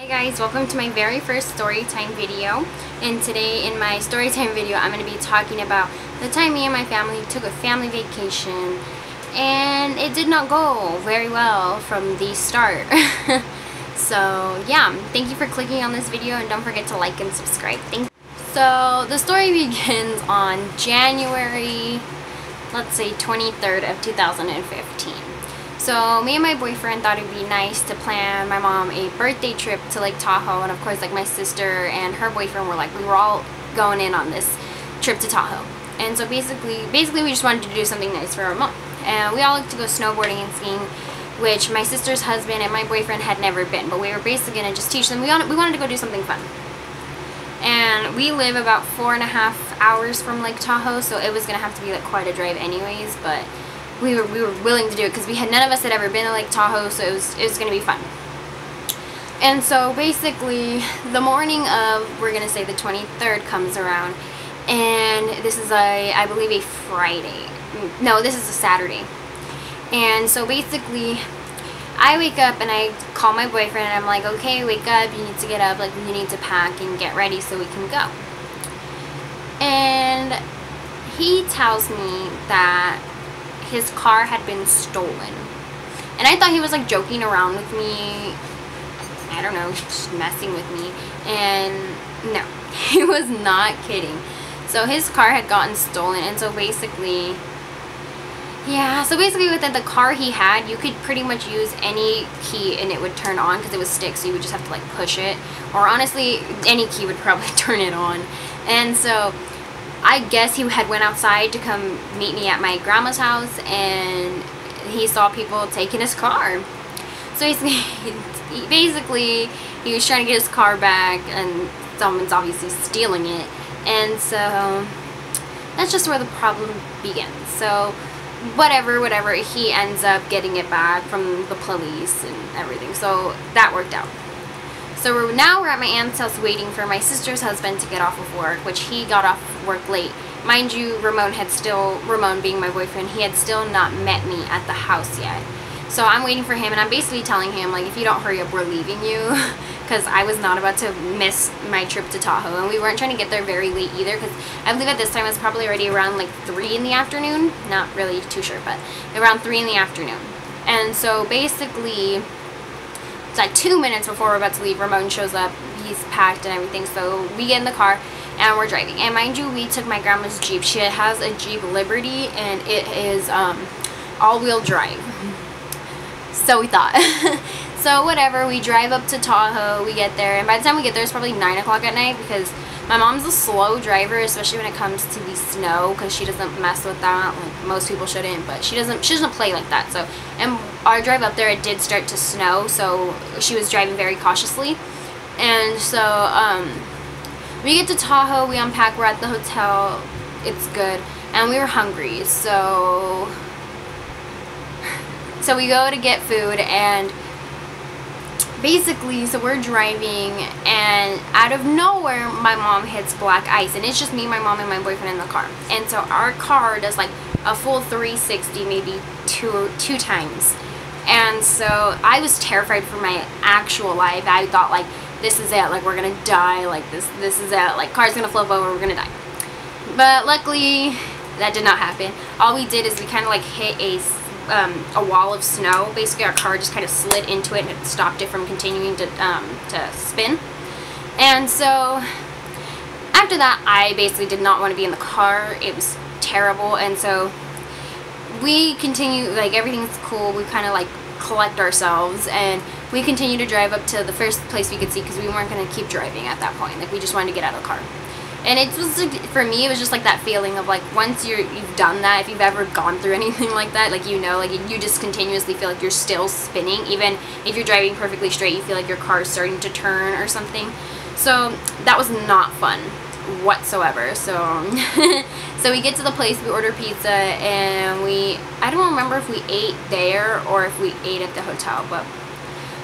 Hi guys, welcome to my very first storytime video. And today in my storytime video I'm going to be talking about the time me and my family took a family vacation, and it did not go very well from the start. So yeah, thank you for clicking on this video, and don't forget to like and subscribe. Thanks. So the story begins on January, let's say 23rd of 2015. So me and my boyfriend thought it'd be nice to plan my mom a birthday trip to Lake Tahoe, and of course like my sister and her boyfriend were like, we were all going in on this trip to Tahoe. And so basically we just wanted to do something nice for our mom. And we all like to go snowboarding and skiing, which my sister's husband and my boyfriend had never been, but we were basically going to just teach them. We wanted to go do something fun. And we live about 4.5 hours from Lake Tahoe, so it was going to have to be like quite a drive anyways, but we were willing to do it because none of us had ever been to Lake Tahoe, so it was going to be fun. And so basically the morning of, we're going to say the 23rd comes around, and this is I believe a Friday. No, this is a Saturday. And so basically I wake up and I call my boyfriend and I'm like, okay, wake up, you need to get up, like you need to pack and get ready so we can go. And he tells me that his car had been stolen. And I thought he was like joking around with me, I don't know, just messing with me. And no, he was not kidding. So his car had gotten stolen, and so basically, yeah, with the car he had, you could pretty much use any key and it would turn on because it was stick, so you would just have to like push it. Or honestly, any key would probably turn it on. And so I guess he had went outside to come meet me at my grandma's house, and he saw people taking his car. So basically he was trying to get his car back, and someone's obviously stealing it. And so that's just where the problem begins. So whatever, he ends up getting it back from the police and everything. So that worked out. So we're at my aunt's house waiting for my sister's husband to get off of work, which he got off of work late. Mind you, Ramon being my boyfriend, he had still not met me at the house yet. So I'm waiting for him, and I'm basically telling him, like, if you don't hurry up, we're leaving you. Because I was not about to miss my trip to Tahoe, and we weren't trying to get there very late either, because I believe at this time it was probably already around like 3 in the afternoon. Not really too sure, but around 3 in the afternoon. And so basically, it's like 2 minutes before we're about to leave, Ramon shows up. He's packed and everything, so we get in the car and we're driving. And mind you, we took my grandma's Jeep. She has a Jeep Liberty, and it is all-wheel drive. So we thought. So whatever, we drive up to Tahoe, we get there, and by the time we get there it's probably 9 o'clock at night, because my mom's a slow driver, especially when it comes to the snow, because she doesn't mess with that. Like most people shouldn't, but she doesn't play like that. So, and our drive up there, it did start to snow, so she was driving very cautiously. And so we get to Tahoe, we unpack, we're at the hotel, it's good, and we were hungry, so we go to get food. And basically, so we're driving, and out of nowhere my mom hits black ice, and it's just me, my mom, and my boyfriend in the car. And so our car does like a full 360, maybe two times. And so I was terrified for my actual life. I thought like, this is it, like we're gonna die, like this is it, like car's gonna flip over, we're gonna die. But luckily that did not happen. All we did is we kind of like hit a wall of snow. Basically our car just kind of slid into it, and it stopped it from continuing to spin. And so after that I basically did not want to be in the car. It was terrible. And so we continue, like everything's cool, we kind of like collect ourselves, and we continue to drive up to the first place we could see, because we weren't going to keep driving at that point. Like we just wanted to get out of the car. And it was, for me, it was just like that feeling of like, once you've done that, if you've ever gone through anything like that, like, you know, like you just continuously feel like you're still spinning. Even if you're driving perfectly straight, you feel like your car is starting to turn or something. So that was not fun whatsoever. So so we get to the place, we order pizza, and I don't remember if we ate there or if we ate at the hotel, but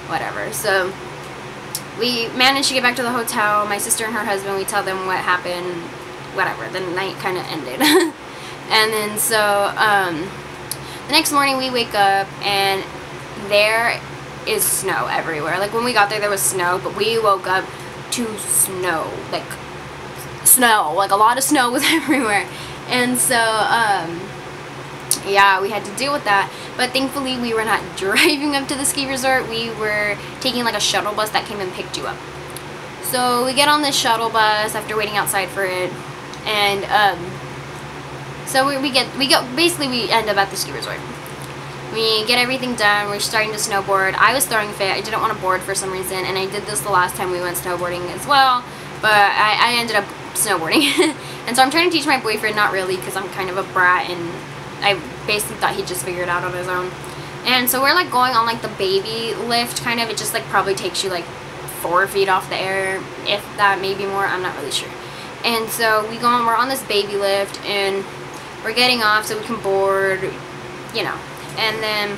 whatever. So we managed to get back to the hotel. My sister and her husband, we tell them what happened, whatever. The night kind of ended. And then so the next morning we wake up, and there is snow everywhere. Like when we got there was snow, but we woke up to snow, like a lot of snow was everywhere. And so yeah, we had to deal with that. But thankfully we were not driving up to the ski resort. We were taking like a shuttle bus that came and picked you up. So we get on this shuttle bus after waiting outside for it, and so we end up at the ski resort. We get everything done. We're starting to snowboard. I was throwing a fit. I didn't want to board for some reason, and I did this the last time we went snowboarding as well, but I ended up snowboarding. And so I'm trying to teach my boyfriend, not really, because I'm kind of a brat, and I basically thought he'd just figure it out on his own. And so we're like going on like the baby lift kind of. It just like probably takes you like 4 feet off the air, if that, maybe more, I'm not really sure. And so we're on this baby lift, and we're getting off so we can board, you know. And then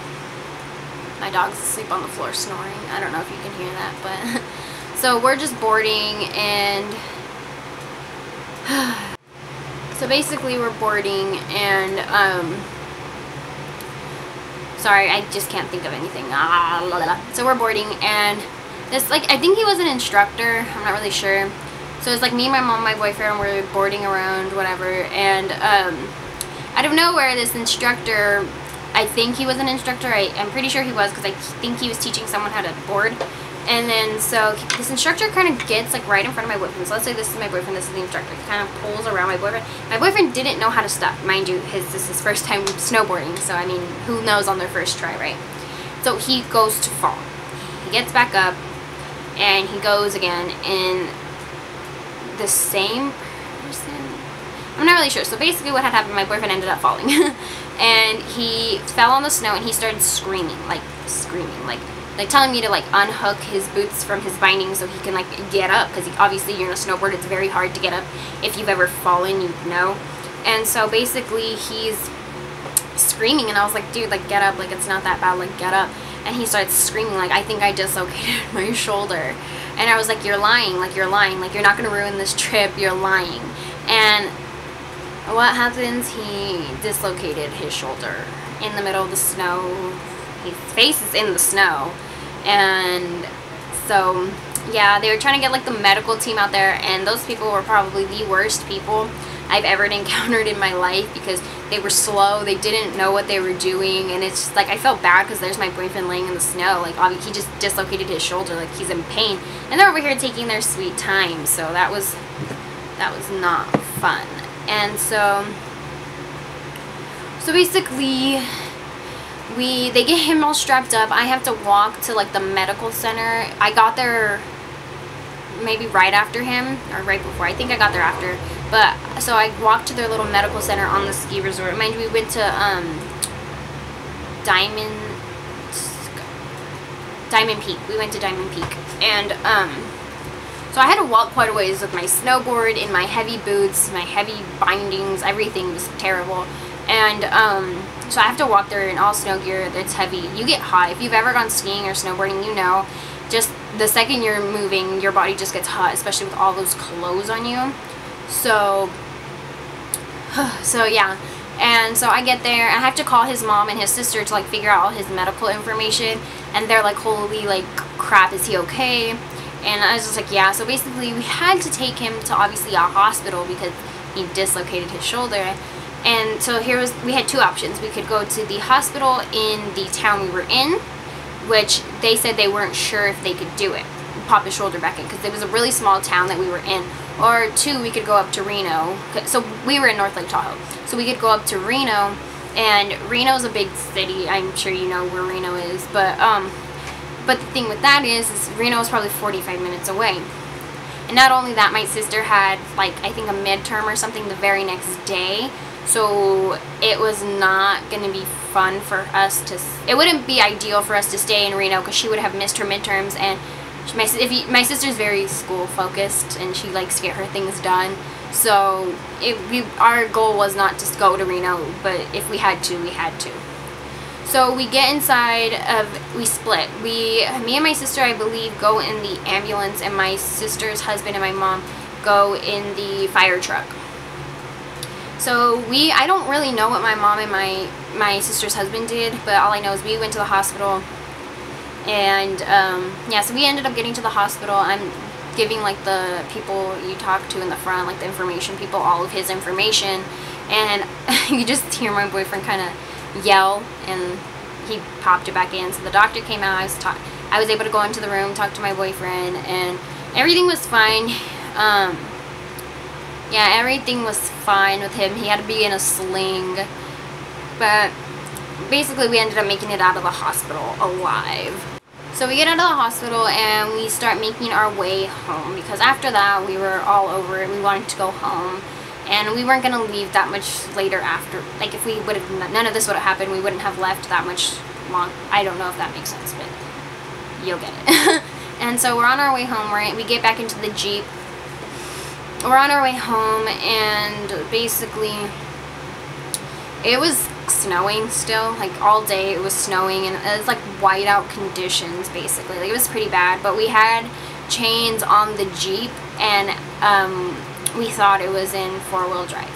my dog's asleep on the floor snoring. I don't know if you can hear that, but so we're just boarding, and so basically we're boarding, and sorry, I just can't think of anything. So we're boarding, and this, like, I think he was an instructor, I'm not really sure. So it's like me, my mom, my boyfriend, we're boarding around, whatever, and out of nowhere, this instructor, I think he was an instructor, I'm pretty sure he was, because I think he was teaching someone how to board. And then so this instructor kind of gets like right in front of my boyfriend. So let's say this is my boyfriend, this is the instructor. He kind of pulls around my boyfriend. My boyfriend didn't know how to stop, mind you. This is his first time snowboarding, so I mean, who knows on their first try, right? So he goes to fall. He gets back up, and he goes again, and the same person, I'm not really sure. So basically what had happened, my boyfriend ended up falling. And he fell on the snow, and he started screaming, like telling me to like unhook his boots from his binding so he can like get up, because obviously you're in a snowboard, it's very hard to get up. If you've ever fallen, you know. And so basically he's screaming, and I was like, dude, like get up, like it's not that bad, like get up. And he starts screaming like, I think I dislocated my shoulder. And I was like, you're lying, like you're lying, like you're not gonna ruin this trip, you're lying. And what happens, he dislocated his shoulder in the middle of the snow. His face is in the snow. And so yeah, they were trying to get like the medical team out there, and those people were probably the worst people I've ever encountered in my life, because they were slow, they didn't know what they were doing, and it's just like I felt bad because there's my boyfriend laying in the snow, like obviously he just dislocated his shoulder, like he's in pain, and they're over here taking their sweet time. So that was not fun. And so basically they get him all strapped up. I have to walk to like the medical center. I got there maybe right after him, or right before. I think I got there after. But so I walked to their little medical center on the ski resort. Mind you, we went to Diamond Peak. We went to Diamond Peak, and so I had to walk quite a ways with my snowboard in my heavy boots, my heavy bindings. Everything was terrible. And so I have to walk there in all snow gear that's heavy. You get hot. If you've ever gone skiing or snowboarding, you know, just the second you're moving, your body just gets hot, especially with all those clothes on you. So yeah. And so I get there, I have to call his mom and his sister to like figure out all his medical information, and they're like, holy like crap, is he okay? And I was just like, yeah. So basically we had to take him to obviously a hospital because he dislocated his shoulder. And so we had two options. We could go to the hospital in the town we were in, which they said they weren't sure if they could do it, pop his shoulder back in, because it was a really small town that we were in. Or two, we could go up to Reno. So we were in North Lake Tahoe. So we could go up to Reno, and Reno's a big city. I'm sure you know where Reno is. But the thing with that is Reno is probably 45 minutes away. And not only that, my sister had like, I think a midterm or something the very next day. So it was not going to be fun for us to, it wouldn't be ideal for us to stay in Reno, because she would have missed her midterms, and my sister's very school focused and she likes to get her things done. So our goal was not to go to Reno, but if we had to, we had to. So we get inside we split. Me and my sister, I believe, go in the ambulance, and my sister's husband and my mom go in the fire truck. So I don't really know what my mom and my sister's husband did, but all I know is we went to the hospital, And yeah, so we ended up getting to the hospital. I'm giving like the people you talk to in the front, like the information people, all of his information, and you just hear my boyfriend kind of yell, and he popped it back in. So the doctor came out. I was able to go into the room, talk to my boyfriend, and everything was fine. Yeah, everything was fine with him. He had to be in a sling, but basically we ended up making it out of the hospital alive. So we get out of the hospital and we start making our way home, because after that we were all over it. We wanted to go home, and we weren't going to leave that much later after. Like, if we would have, none of this would have happened, we wouldn't have left that much long. I don't know if that makes sense, but you'll get it. And so we're on our way home, right? We get back into the Jeep. We're on our way home, and basically it was snowing still, like all day it was snowing, and it was like whiteout conditions basically. Like, it was pretty bad, but we had chains on the Jeep, and we thought it was in 4-wheel drive.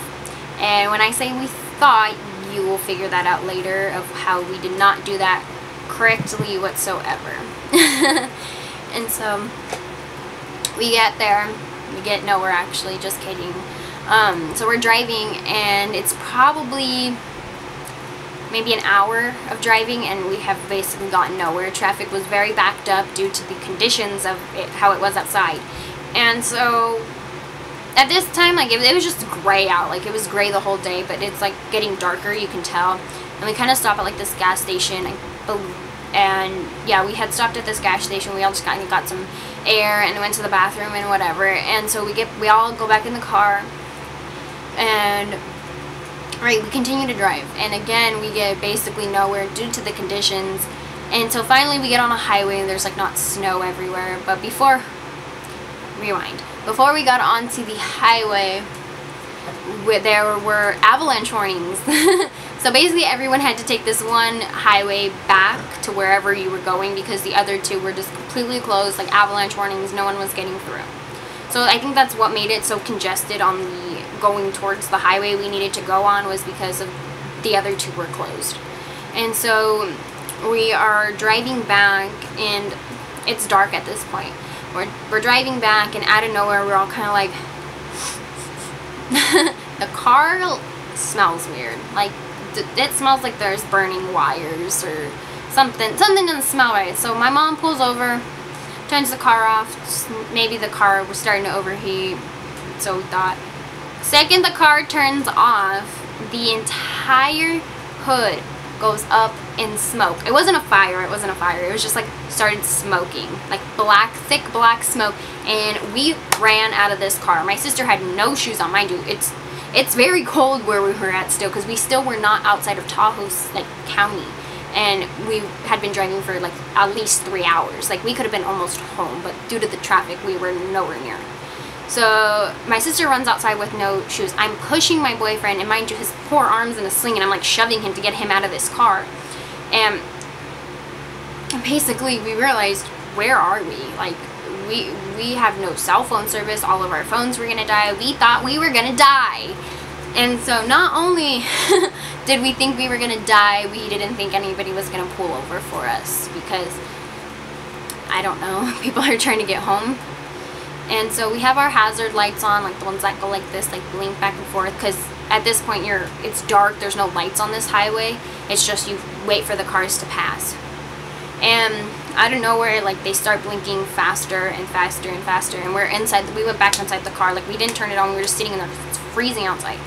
And when I say we thought, you will figure that out later of how we did not do that correctly whatsoever. And so we get there, we get nowhere actually, just kidding. So we're driving, and it's probably maybe an hour of driving, and we have basically gotten nowhere. Traffic was very backed up due to the conditions of it, how it was outside. And so at this time, like, it was just gray out. Like, it was gray the whole day, but it's like getting darker, you can tell. And we kind of stopped at like this gas station, and yeah, we had stopped at this gas station. We all just kind of got some air and went to the bathroom and whatever. And so we all go back in the car, and right, we continue to drive, and again we get basically nowhere due to the conditions. And so finally we get on a highway, and there's like not snow everywhere. But before we got onto the highway, there were avalanche warnings. So basically everyone had to take this one highway back to wherever you were going, because the other two were just completely closed, like avalanche warnings, no one was getting through. So I think that's what made it so congested on the going towards the highway we needed to go on, was because of the other two were closed. And so we are driving back, and it's dark at this point. We're driving back, and out of nowhere we're all kind of like the car smells weird. Like, it smells like there's burning wires or something doesn't smell right. So my mom pulls over, turns the car off. Maybe the car was starting to overheat, so we thought. Second the car turns off, the entire hood goes up in smoke. It wasn't a fire, it was just like started smoking, like thick black smoke. And we ran out of this car. My sister had no shoes on, mind you. It's very cold where we were at still, because we still were not outside of Tahoe, like, county. And we had been driving for like at least 3 hours. Like, we could have been almost home, but due to the traffic we were nowhere near. So my sister runs outside with no shoes. I'm pushing my boyfriend, and mind you, his poor arm's in a sling, and I'm like shoving him to get him out of this car. And basically we realized, where are we? Like, we have no cell phone service. All of our phones were gonna die. We thought we were gonna die. And so not only did we think we were gonna die, we didn't think anybody was gonna pull over for us, because I don't know, people are trying to get home. And so we have our hazard lights on, like the ones that go like this, like blink back and forth, because at this point it's dark, there's no lights on this highway. It's just you wait for the cars to pass. And out of nowhere, like, they start blinking faster and faster and faster, and we went back inside the car. Like, we didn't turn it on, we were just sitting in there, it's freezing outside.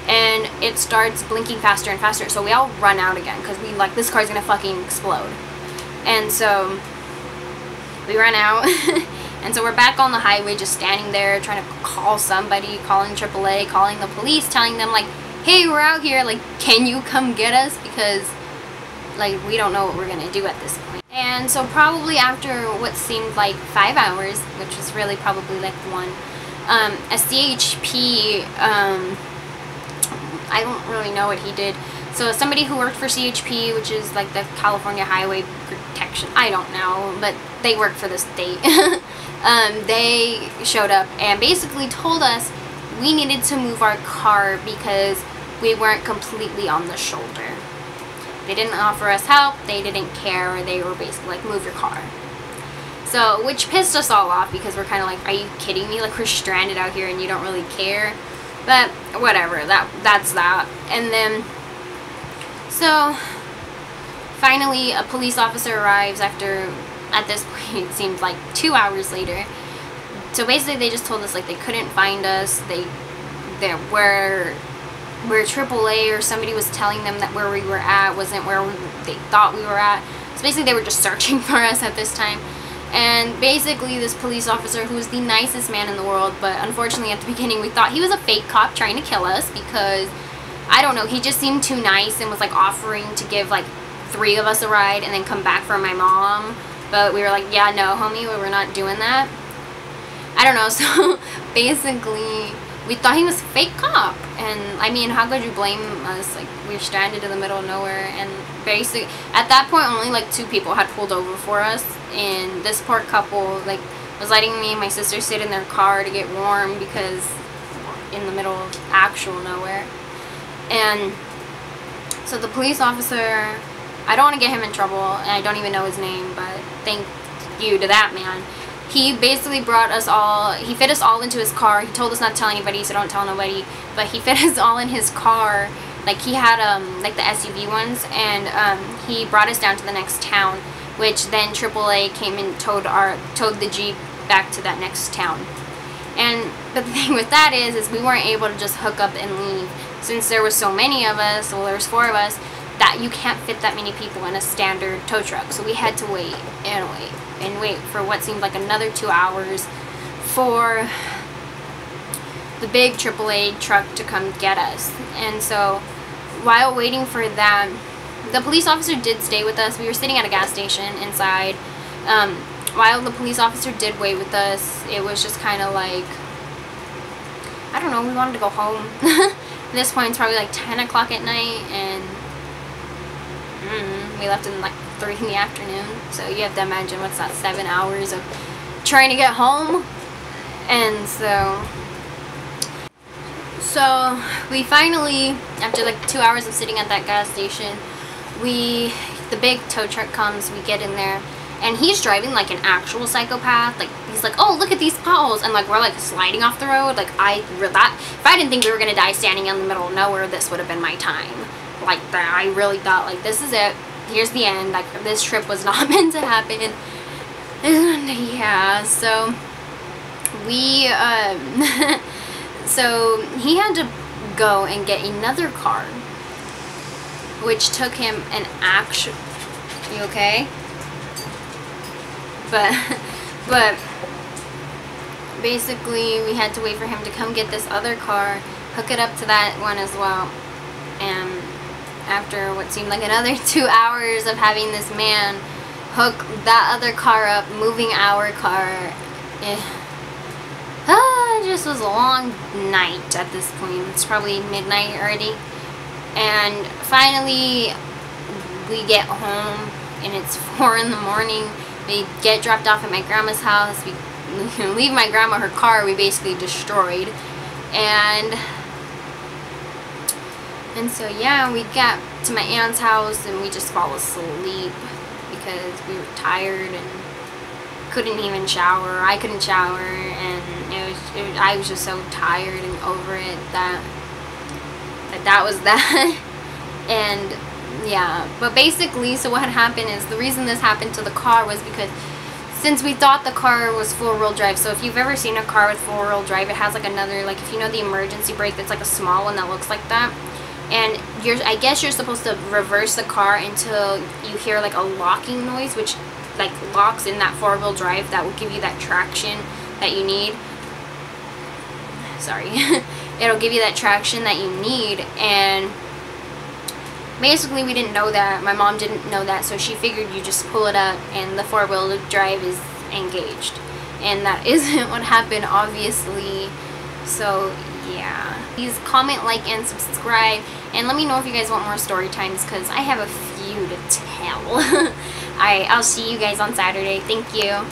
And it starts blinking faster and faster, so we all run out again, because we like, this car's gonna fucking explode. And so we run out. And so we're back on the highway, just standing there trying to call somebody, calling AAA, calling the police, telling them like, hey, we're out here, like, can you come get us? Because, like, we don't know what we're gonna do at this point. And so probably after what seemed like 5 hours, which was really probably like 1, a CHP, I don't really know what he did. So somebody who worked for CHP, which is like the California Highway Protection, I don't know, but they work for the state. They showed up and basically told us we needed to move our car because we weren't completely on the shoulder. They didn't offer us help, they didn't care, they were basically like, move your car. So, which pissed us all off because we're kind of like, are you kidding me? Like, we're stranded out here and you don't really care. But, whatever, that's that. And then, so, finally, a police officer arrives after, at this point, it seemed like 2 hours later. So, basically, they just told us, like, they couldn't find us. We're AAA, or somebody was telling them that where we were at wasn't where they thought we were at. So, basically, they were just searching for us at this time. And basically, this police officer, who was the nicest man in the world, but unfortunately at the beginning we thought he was a fake cop trying to kill us because, I don't know, he just seemed too nice and was like offering to give like 3 of us a ride and then come back for my mom. But we were like, yeah, no, homie, we're not doing that. I don't know, so basically we thought he was a fake cop. And I mean, how could you blame us? Like, we were stranded in the middle of nowhere, and basically at that point only like 2 people had pulled over for us, and this poor couple like was letting me and my sister sit in their car to get warm because in the middle of actual nowhere. And so the police officer, I don't want to get him in trouble, and I don't even know his name, but thank you to that man. He basically brought us all, he fit us all into his car. He told us not to tell anybody, so don't tell nobody. But he fit us all in his car. Like, he had, like, the SUV ones. And, he brought us down to the next town. Which then AAA came and towed the Jeep back to that next town. But the thing with that is we weren't able to just hook up and leave. Since there was so many of us, well, there was 4 of us, that you can't fit that many people in a standard tow truck. So we had to wait and wait and wait for what seemed like another 2 hours for the big AAA truck to come get us. And so while waiting for that, the police officer did stay with us. We were sitting at a gas station inside. While the police officer did wait with us, it was just kind of like, I don't know, we wanted to go home. At this point, it's probably like 10 o'clock at night, and we left in like 3 in the afternoon. So you have to imagine, what's that, 7 hours of trying to get home. And so we finally, after like 2 hours of sitting at that gas station, the big tow truck comes, we get in there, and he's driving like an actual psychopath. Like, he's like, oh, look at these potholes, and like we're like sliding off the road. Like, if I didn't think we were gonna die standing in the middle of nowhere, this would have been my time. Like, that, I really thought, like, this is it, here's the end. Like, this trip was not meant to happen. And yeah, so we so he had to go and get another car, which took him an actual, you okay? But basically we had to wait for him to come get this other car, hook it up to that one as well. And after what seemed like another 2 hours of having this man hook that other car up, moving our car, it just was a long night at this point. It's probably midnight already. And finally we get home, and it's 4 in the morning. We get dropped off at my grandma's house. We leave my grandma her car we basically destroyed. And so yeah, we got to my aunt's house and we just fall asleep because we were tired and couldn't even shower. I couldn't shower, and I was just so tired and over it that was that. And yeah, but basically, so what had happened is, the reason this happened to the car was because since we thought the car was 4-wheel drive, so if you've ever seen a car with 4-wheel drive, it has like another, like, if you know the emergency brake, that's like a small one that looks like that. And I guess you're supposed to reverse the car until you hear like a locking noise, which like locks in that 4-wheel drive. That will give you that traction that you need. Sorry. It'll give you that traction that you need. And basically we didn't know that. My mom didn't know that, so she figured you just pull it up and the 4-wheel drive is engaged. And that isn't what happened, obviously. So yeah, please comment, like, and subscribe, and let me know if you guys want more story times, because I have a few to tell. Alright, I'll see you guys on Saturday. Thank you.